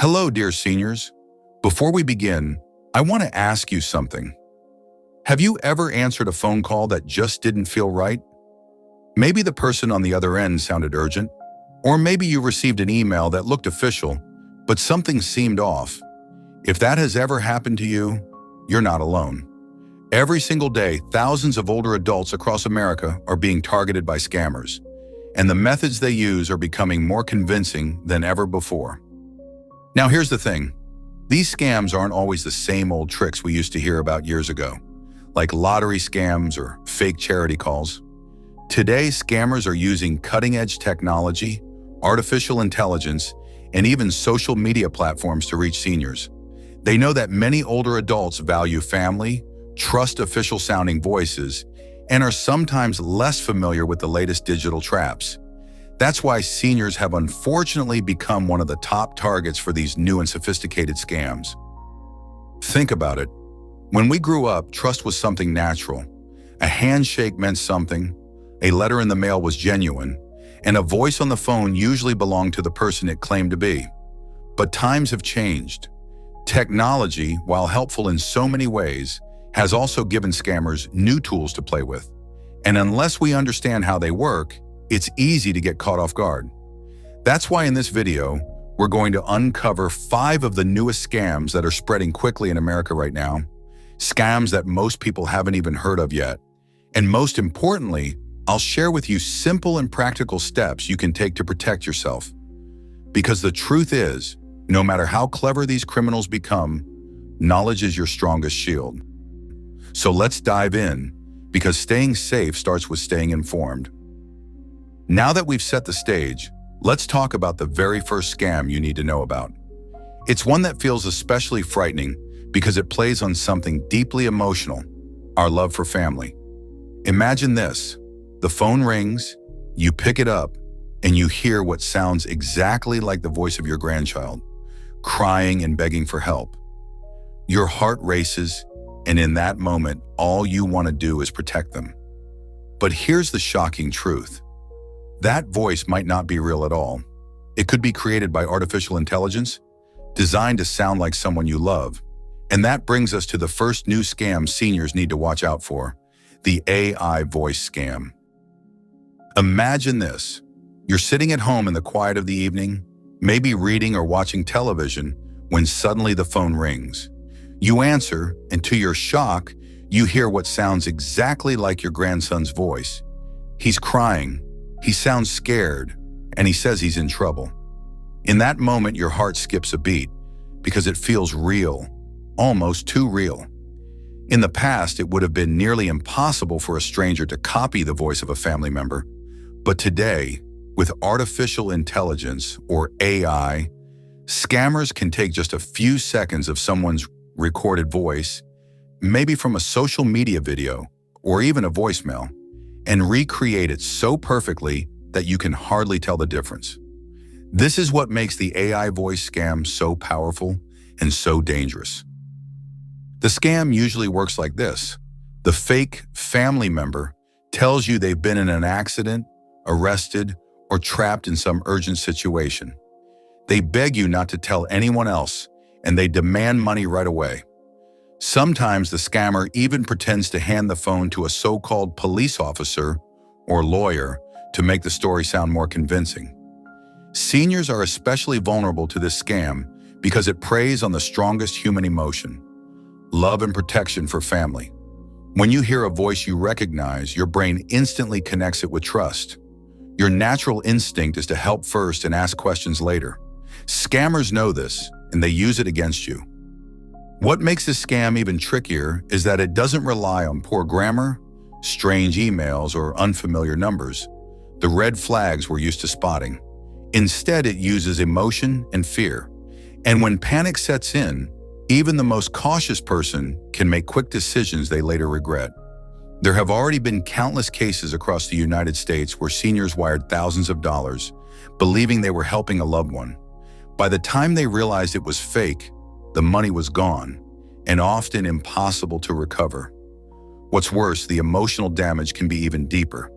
Hello, dear seniors. Before we begin, I want to ask you something. Have you ever answered a phone call that just didn't feel right? Maybe the person on the other end sounded urgent, or maybe you received an email that looked official, but something seemed off. If that has ever happened to you, you're not alone. Every single day, thousands of older adults across America are being targeted by scammers, and the methods they use are becoming more convincing than ever before. Now here's the thing. These scams aren't always the same old tricks we used to hear about years ago, like lottery scams or fake charity calls. Today, scammers are using cutting-edge technology, artificial intelligence, and even social media platforms to reach seniors. They know that many older adults value family, trust official-sounding voices, and are sometimes less familiar with the latest digital traps. That's why seniors have unfortunately become one of the top targets for these new and sophisticated scams. Think about it. When we grew up, trust was something natural. A handshake meant something, a letter in the mail was genuine, and a voice on the phone usually belonged to the person it claimed to be. But times have changed. Technology, while helpful in so many ways, has also given scammers new tools to play with. And unless we understand how they work, it's easy to get caught off guard. That's why in this video, we're going to uncover 5 of the newest scams that are spreading quickly in America right now, scams that most people haven't even heard of yet. And most importantly, I'll share with you simple and practical steps you can take to protect yourself. Because the truth is, no matter how clever these criminals become, knowledge is your strongest shield. So let's dive in, because staying safe starts with staying informed. Now that we've set the stage, let's talk about the very first scam you need to know about. It's one that feels especially frightening because it plays on something deeply emotional, our love for family. Imagine this. The phone rings, you pick it up, and you hear what sounds exactly like the voice of your grandchild, crying and begging for help. Your heart races, and in that moment, all you want to do is protect them. But here's the shocking truth. That voice might not be real at all. It could be created by artificial intelligence, designed to sound like someone you love. And that brings us to the first new scam seniors need to watch out for, the AI voice scam. Imagine this. You're sitting at home in the quiet of the evening, maybe reading or watching television, when suddenly the phone rings. You answer, and to your shock, you hear what sounds exactly like your grandson's voice. He's crying. He sounds scared, and he says he's in trouble. In that moment, your heart skips a beat because it feels real, almost too real. In the past, it would have been nearly impossible for a stranger to copy the voice of a family member. But today, with artificial intelligence, or AI, scammers can take just a few seconds of someone's recorded voice, maybe from a social media video or even a voicemail, and recreate it so perfectly that you can hardly tell the difference. This is what makes the AI voice scam so powerful and so dangerous. The scam usually works like this. The fake family member tells you they've been in an accident, arrested, or trapped in some urgent situation. They beg you not to tell anyone else, and they demand money right away. Sometimes the scammer even pretends to hand the phone to a so-called police officer or lawyer to make the story sound more convincing. Seniors are especially vulnerable to this scam because it preys on the strongest human emotion, love and protection for family. When you hear a voice you recognize, your brain instantly connects it with trust. Your natural instinct is to help first and ask questions later. Scammers know this, and they use it against you. What makes this scam even trickier is that it doesn't rely on poor grammar, strange emails, or unfamiliar numbers, the red flags we're used to spotting. Instead, it uses emotion and fear. And when panic sets in, even the most cautious person can make quick decisions they later regret. There have already been countless cases across the United States where seniors wired thousands of dollars, believing they were helping a loved one. By the time they realized it was fake, the money was gone, and often impossible to recover. What's worse, the emotional damage can be even deeper.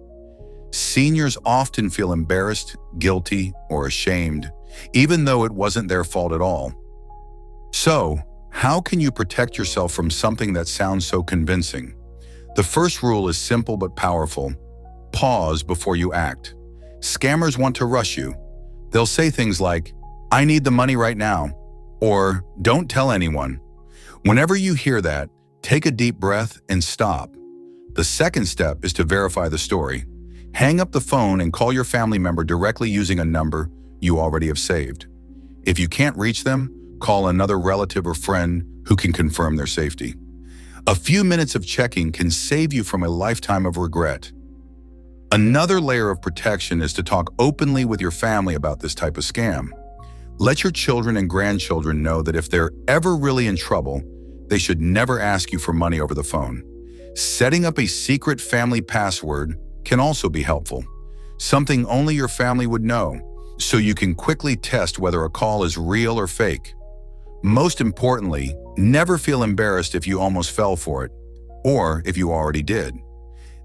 Seniors often feel embarrassed, guilty, or ashamed, even though it wasn't their fault at all. So, how can you protect yourself from something that sounds so convincing? The first rule is simple but powerful. Pause before you act. Scammers want to rush you. They'll say things like, "I need the money right now," or "Don't tell anyone." Whenever you hear that, take a deep breath and stop. The second step is to verify the story. Hang up the phone and call your family member directly using a number you already have saved. If you can't reach them, call another relative or friend who can confirm their safety. A few minutes of checking can save you from a lifetime of regret. Another layer of protection is to talk openly with your family about this type of scam. Let your children and grandchildren know that if they're ever really in trouble, they should never ask you for money over the phone. Setting up a secret family password can also be helpful, something only your family would know, so you can quickly test whether a call is real or fake. Most importantly, never feel embarrassed if you almost fell for it, or if you already did.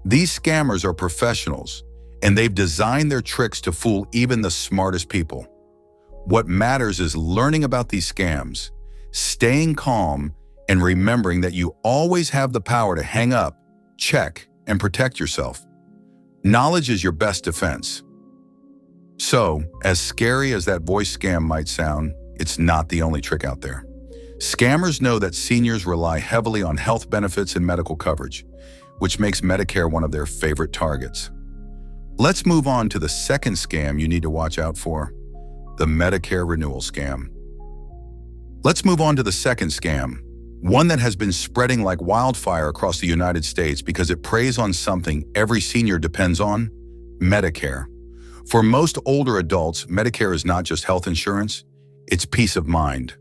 These scammers are professionals, and they've designed their tricks to fool even the smartest people. What matters is learning about these scams, staying calm, and remembering that you always have the power to hang up, check, and protect yourself. Knowledge is your best defense. So, as scary as that voice scam might sound, it's not the only trick out there. Scammers know that seniors rely heavily on health benefits and medical coverage, which makes Medicare one of their favorite targets. Let's move on to the second scam you need to watch out for, the Medicare renewal scam. Let's move on to the second scam, one that has been spreading like wildfire across the United States because it preys on something every senior depends on: Medicare. For most older adults, Medicare is not just health insurance, it's peace of mind.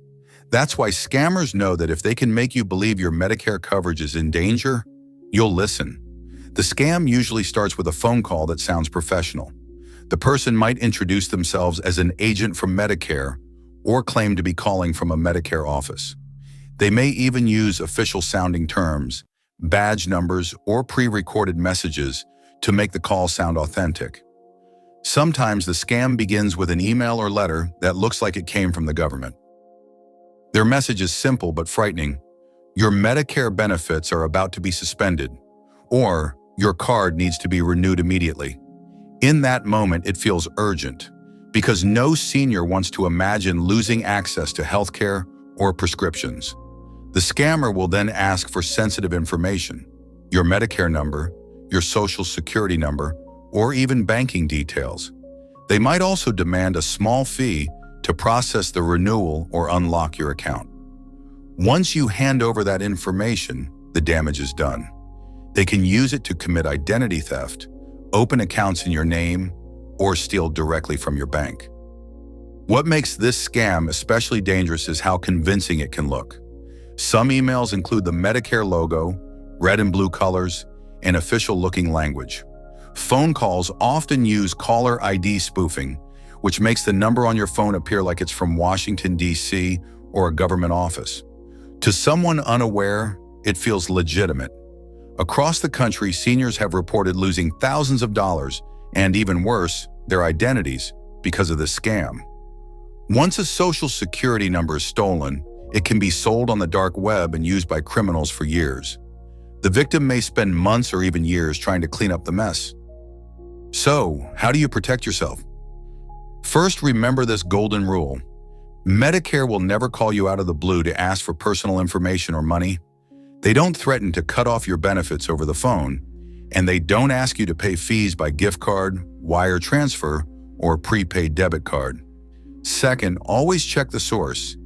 That's why scammers know that if they can make you believe your Medicare coverage is in danger, you'll listen. The scam usually starts with a phone call that sounds professional. The person might introduce themselves as an agent from Medicare or claim to be calling from a Medicare office. They may even use official-sounding terms, badge numbers, or pre-recorded messages to make the call sound authentic. Sometimes the scam begins with an email or letter that looks like it came from the government. Their message is simple but frightening. Your Medicare benefits are about to be suspended, or your card needs to be renewed immediately. In that moment, it feels urgent, because no senior wants to imagine losing access to healthcare or prescriptions. The scammer will then ask for sensitive information, your Medicare number, your Social Security number, or even banking details. They might also demand a small fee to process the renewal or unlock your account. Once you hand over that information, the damage is done. They can use it to commit identity theft, open accounts in your name, or steal directly from your bank. What makes this scam especially dangerous is how convincing it can look. Some emails include the Medicare logo, red and blue colors, and official-looking language. Phone calls often use caller ID spoofing, which makes the number on your phone appear like it's from Washington, D.C. or a government office. To someone unaware, it feels legitimate. Across the country, seniors have reported losing thousands of dollars, and even worse, their identities, because of this scam. Once a Social Security number is stolen, it can be sold on the dark web and used by criminals for years. The victim may spend months or even years trying to clean up the mess. So, how do you protect yourself? First, remember this golden rule. Medicare will never call you out of the blue to ask for personal information or money. They don't threaten to cut off your benefits over the phone, and they don't ask you to pay fees by gift card, wire transfer, or prepaid debit card. Second, always check the source.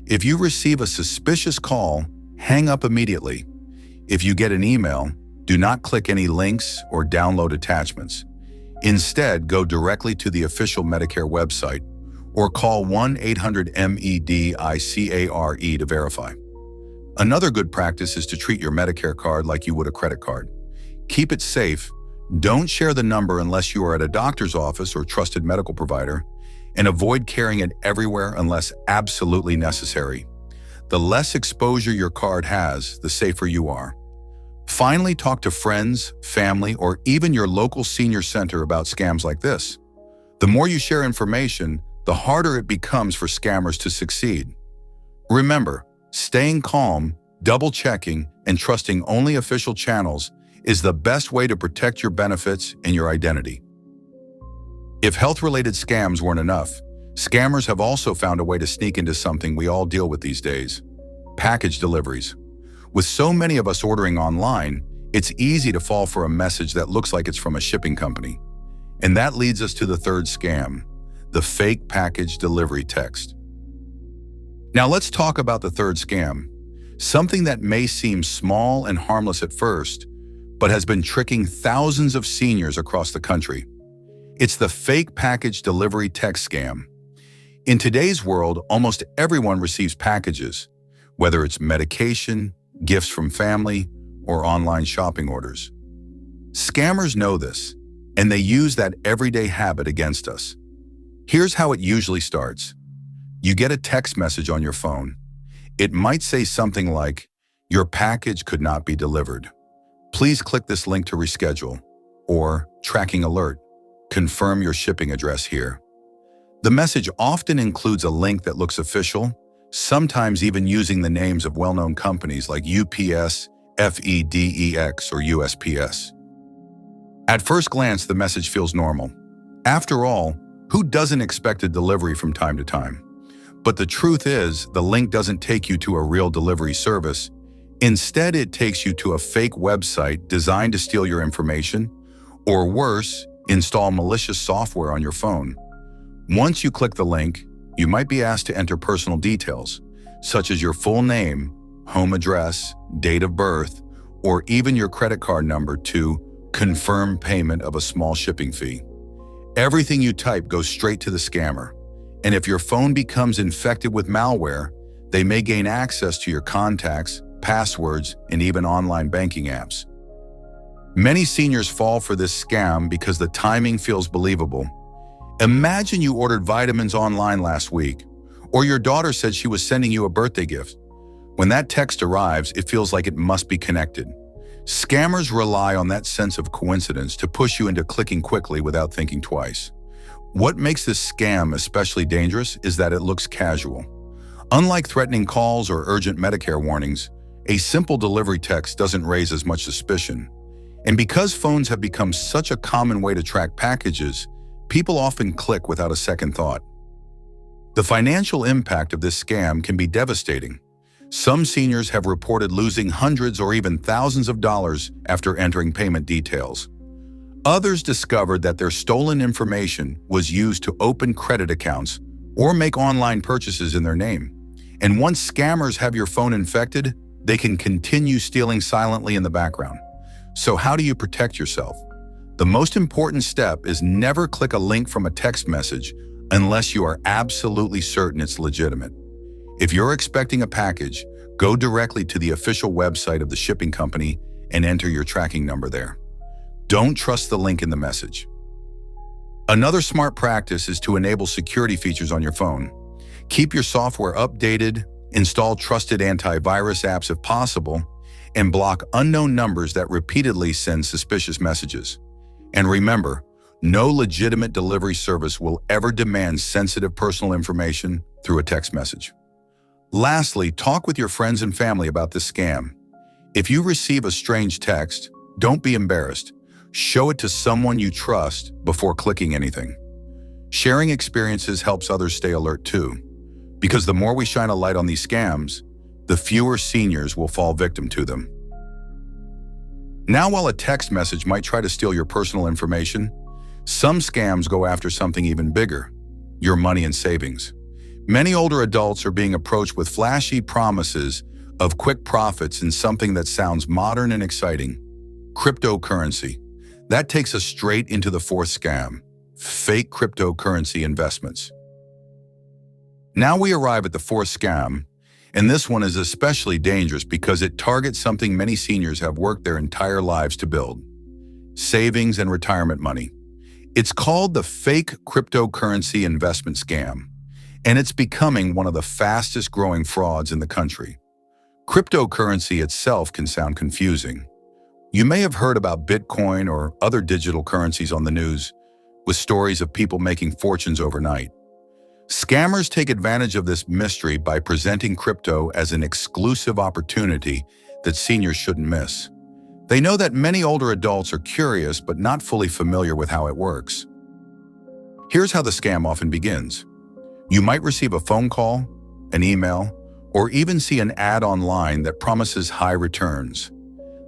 If you receive a suspicious call, hang up immediately. If you get an email, do not click any links or download attachments. Instead, go directly to the official Medicare website or call 1-800-MEDICARE to verify. Another good practice is to treat your Medicare card like you would a credit card. Keep it safe. Don't share the number unless you are at a doctor's office or trusted medical provider, and avoid carrying it everywhere unless absolutely necessary. The less exposure your card has, the safer you are. Finally, talk to friends, family, or even your local senior center about scams like this. The more you share information, the harder it becomes for scammers to succeed. Remember, staying calm, double-checking, and trusting only official channels is the best way to protect your benefits and your identity. If health-related scams weren't enough, scammers have also found a way to sneak into something we all deal with these days: package deliveries. With so many of us ordering online, it's easy to fall for a message that looks like it's from a shipping company. And that leads us to the third scam, the fake package delivery text. Now let's talk about the third scam, something that may seem small and harmless at first, but has been tricking thousands of seniors across the country. It's the fake package delivery text scam. In today's world, almost everyone receives packages, whether it's medication, gifts from family, or online shopping orders. Scammers know this, and they use that everyday habit against us. Here's how it usually starts. You get a text message on your phone. It might say something like, "Your package could not be delivered. Please click this link to reschedule," or "Tracking alert. Confirm your shipping address here." The message often includes a link that looks official, sometimes even using the names of well-known companies like UPS, FedEx, or USPS. At first glance, the message feels normal. After all, who doesn't expect a delivery from time to time? But the truth is, the link doesn't take you to a real delivery service. Instead, it takes you to a fake website designed to steal your information, or worse, install malicious software on your phone. Once you click the link, you might be asked to enter personal details, such as your full name, home address, date of birth, or even your credit card number to confirm payment of a small shipping fee. Everything you type goes straight to the scammer, and if your phone becomes infected with malware, they may gain access to your contacts, passwords, and even online banking apps. Many seniors fall for this scam because the timing feels believable. Imagine you ordered vitamins online last week, or your daughter said she was sending you a birthday gift. When that text arrives, it feels like it must be connected. Scammers rely on that sense of coincidence to push you into clicking quickly without thinking twice. What makes this scam especially dangerous is that it looks casual. Unlike threatening calls or urgent Medicare warnings, a simple delivery text doesn't raise as much suspicion. And because phones have become such a common way to track packages, people often click without a second thought. The financial impact of this scam can be devastating. Some seniors have reported losing hundreds or even thousands of dollars after entering payment details. Others discovered that their stolen information was used to open credit accounts or make online purchases in their name. And once scammers have your phone infected, they can continue stealing silently in the background. So how do you protect yourself? The most important step is never click a link from a text message unless you are absolutely certain it's legitimate. If you're expecting a package, go directly to the official website of the shipping company and enter your tracking number there. Don't trust the link in the message. Another smart practice is to enable security features on your phone. Keep your software updated, install trusted antivirus apps if possible, and block unknown numbers that repeatedly send suspicious messages. And remember, no legitimate delivery service will ever demand sensitive personal information through a text message. Lastly, talk with your friends and family about this scam. If you receive a strange text, don't be embarrassed. Show it to someone you trust before clicking anything. Sharing experiences helps others stay alert too, because the more we shine a light on these scams, the fewer seniors will fall victim to them. Now, while a text message might try to steal your personal information, some scams go after something even bigger: your money and savings. Many older adults are being approached with flashy promises of quick profits in something that sounds modern and exciting: cryptocurrency. That takes us straight into the fourth scam: fake cryptocurrency investments. Now we arrive at the fourth scam, and this one is especially dangerous because it targets something many seniors have worked their entire lives to build: savings and retirement money. It's called the fake cryptocurrency investment scam, and it's becoming one of the fastest growing frauds in the country. Cryptocurrency itself can sound confusing. You may have heard about Bitcoin or other digital currencies on the news, with stories of people making fortunes overnight. Scammers take advantage of this mystery by presenting crypto as an exclusive opportunity that seniors shouldn't miss. They know that many older adults are curious but not fully familiar with how it works. Here's how the scam often begins. You might receive a phone call, an email, or even see an ad online that promises high returns.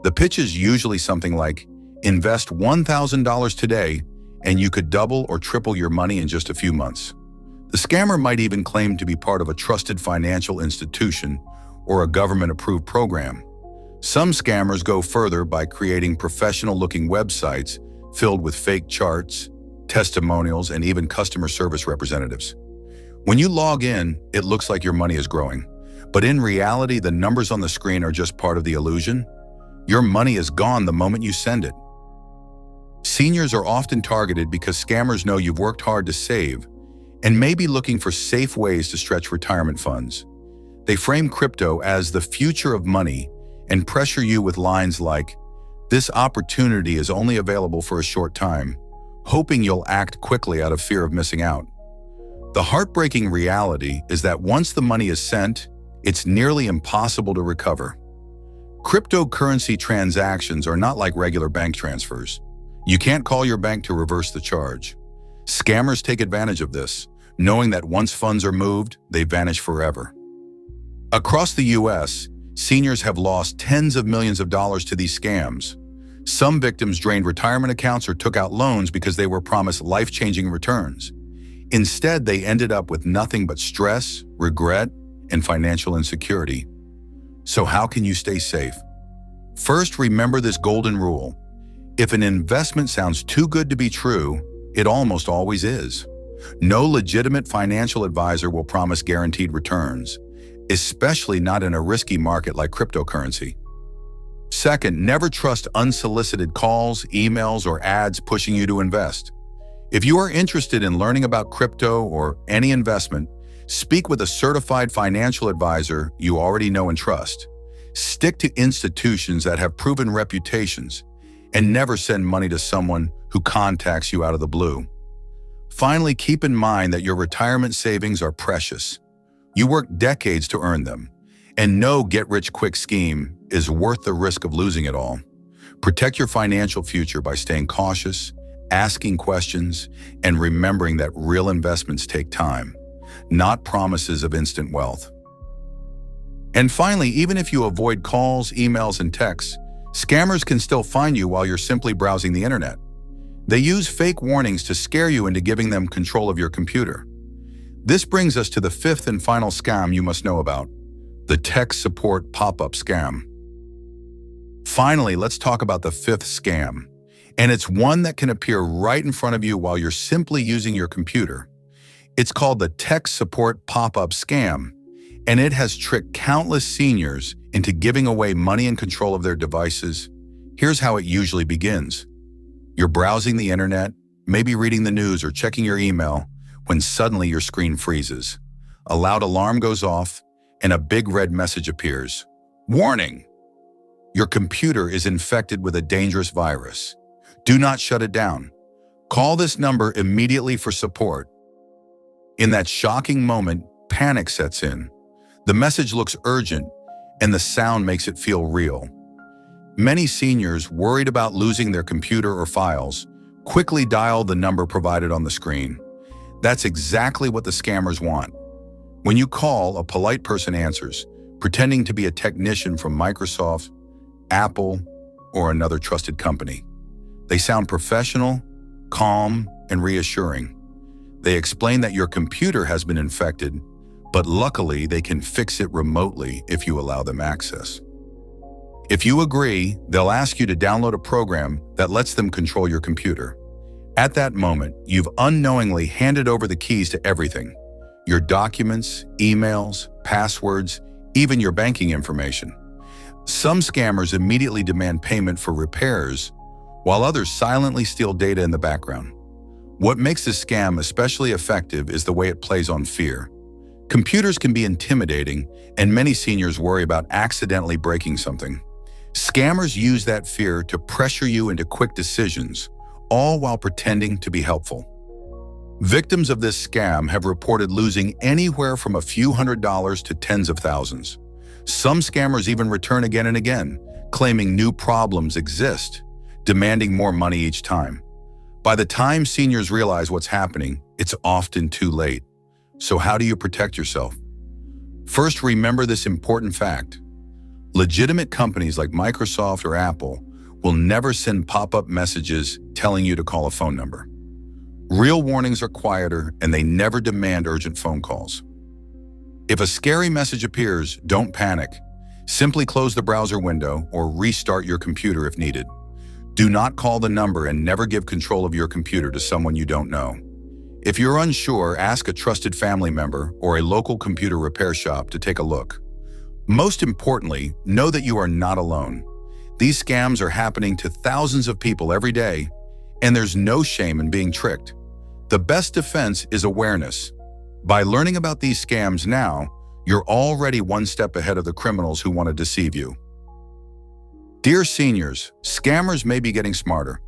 The pitch is usually something like, invest $1,000 today and you could double or triple your money in just a few months. The scammer might even claim to be part of a trusted financial institution or a government-approved program. Some scammers go further by creating professional-looking websites filled with fake charts, testimonials, and even customer service representatives. When you log in, it looks like your money is growing. But in reality, the numbers on the screen are just part of the illusion. Your money is gone the moment you send it. Seniors are often targeted because scammers know you've worked hard to save and may be looking for safe ways to stretch retirement funds. They frame crypto as the future of money and pressure you with lines like, "This opportunity is only available for a short time," hoping you'll act quickly out of fear of missing out. The heartbreaking reality is that once the money is sent, it's nearly impossible to recover. Cryptocurrency transactions are not like regular bank transfers. You can't call your bank to reverse the charge. Scammers take advantage of this, knowing that once funds are moved, they vanish forever. Across the US, seniors have lost tens of millions of dollars to these scams. Some victims drained retirement accounts or took out loans because they were promised life-changing returns. Instead, they ended up with nothing but stress, regret, and financial insecurity. So how can you stay safe? First, remember this golden rule. If an investment sounds too good to be true, it almost always is. No legitimate financial advisor will promise guaranteed returns, especially not in a risky market like cryptocurrency. Second, never trust unsolicited calls, emails, or ads pushing you to invest. If you are interested in learning about crypto or any investment, speak with a certified financial advisor you already know and trust. Stick to institutions that have proven reputations, and never send money to someone who contacts you out of the blue. Finally, keep in mind that your retirement savings are precious. You worked decades to earn them, and no get-rich-quick scheme is worth the risk of losing it all. Protect your financial future by staying cautious, asking questions, and remembering that real investments take time, not promises of instant wealth. And finally, even if you avoid calls, emails, and texts, scammers can still find you while you're simply browsing the internet. They use fake warnings to scare you into giving them control of your computer. This brings us to the fifth and final scam you must know about, the tech support pop-up scam. Finally, let's talk about the fifth scam, and it's one that can appear right in front of you while you're simply using your computer. It's called the tech support pop-up scam, and it has tricked countless seniors into giving away money and control of their devices. Here's how it usually begins. You're browsing the internet, maybe reading the news or checking your email, when suddenly your screen freezes. A loud alarm goes off, and a big red message appears. Warning! Your computer is infected with a dangerous virus. Do not shut it down. Call this number immediately for support. In that shocking moment, panic sets in. The message looks urgent, and the sound makes it feel real. Many seniors, worried about losing their computer or files, quickly dial the number provided on the screen. That's exactly what the scammers want. When you call, a polite person answers, pretending to be a technician from Microsoft, Apple, or another trusted company. They sound professional, calm, and reassuring. They explain that your computer has been infected, but luckily they can fix it remotely if you allow them access. If you agree, they'll ask you to download a program that lets them control your computer. At that moment, you've unknowingly handed over the keys to everything: your documents, emails, passwords, even your banking information. Some scammers immediately demand payment for repairs, while others silently steal data in the background. What makes this scam especially effective is the way it plays on fear. Computers can be intimidating, and many seniors worry about accidentally breaking something. Scammers use that fear to pressure you into quick decisions, all while pretending to be helpful. Victims of this scam have reported losing anywhere from a few $100s to tens of thousands. Some scammers even return again and again, claiming new problems exist, demanding more money each time. By the time seniors realize what's happening, it's often too late. So how do you protect yourself? First, remember this important fact. Legitimate companies like Microsoft or Apple will never send pop-up messages telling you to call a phone number. Real warnings are quieter, and they never demand urgent phone calls. If a scary message appears, don't panic. Simply close the browser window or restart your computer if needed. Do not call the number and never give control of your computer to someone you don't know. If you're unsure, ask a trusted family member or a local computer repair shop to take a look. Most importantly, know that you are not alone. These scams are happening to thousands of people every day, and there's no shame in being tricked. The best defense is awareness. By learning about these scams now, you're already one step ahead of the criminals who want to deceive you. Dear seniors, scammers may be getting smarter,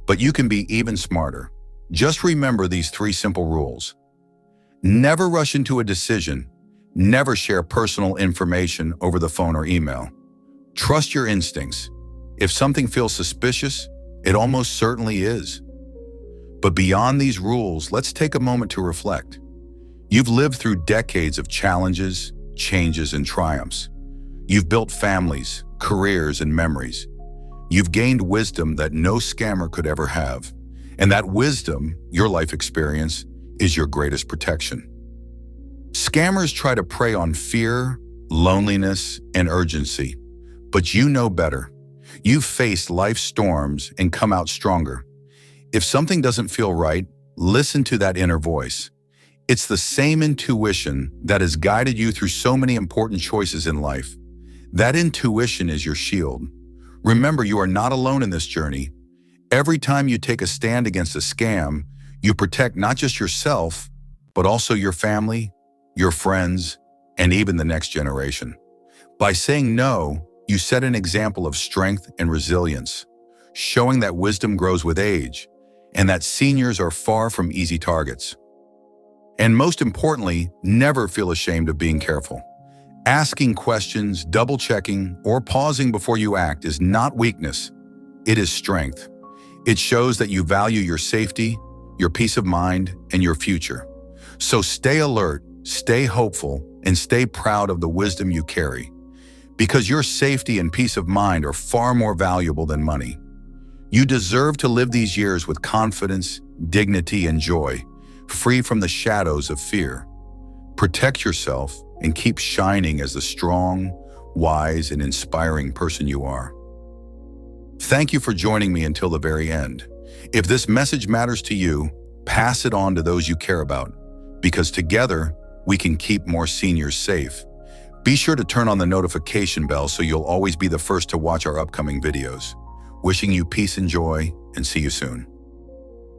but you can be even smarter. Just remember these 3 simple rules. Never rush into a decision. Never share personal information over the phone or email. Trust your instincts. If something feels suspicious, it almost certainly is. But beyond these rules, let's take a moment to reflect. You've lived through decades of challenges, changes, and triumphs. You've built families, careers, and memories. You've gained wisdom that no scammer could ever have. And that wisdom, your life experience, is your greatest protection. Scammers try to prey on fear, loneliness, and urgency. But you know better. You've faced life's storms and come out stronger. If something doesn't feel right, listen to that inner voice. It's the same intuition that has guided you through so many important choices in life. That intuition is your shield. Remember, you are not alone in this journey. Every time you take a stand against a scam, you protect not just yourself, but also your family, your friends, and even the next generation. By saying no, you set an example of strength and resilience, showing that wisdom grows with age and that seniors are far from easy targets. And most importantly, never feel ashamed of being careful. Asking questions, double-checking, or pausing before you act is not weakness. It is strength. It shows that you value your safety, your peace of mind, and your future. So stay alert, stay hopeful, and stay proud of the wisdom you carry. Because your safety and peace of mind are far more valuable than money. You deserve to live these years with confidence, dignity, and joy, free from the shadows of fear. Protect yourself and keep shining as the strong, wise, and inspiring person you are. Thank you for joining me until the very end. If this message matters to you, pass it on to those you care about, because together we can keep more seniors safe. Be sure to turn on the notification bell so you'll always be the first to watch our upcoming videos. Wishing you peace and joy, and see you soon.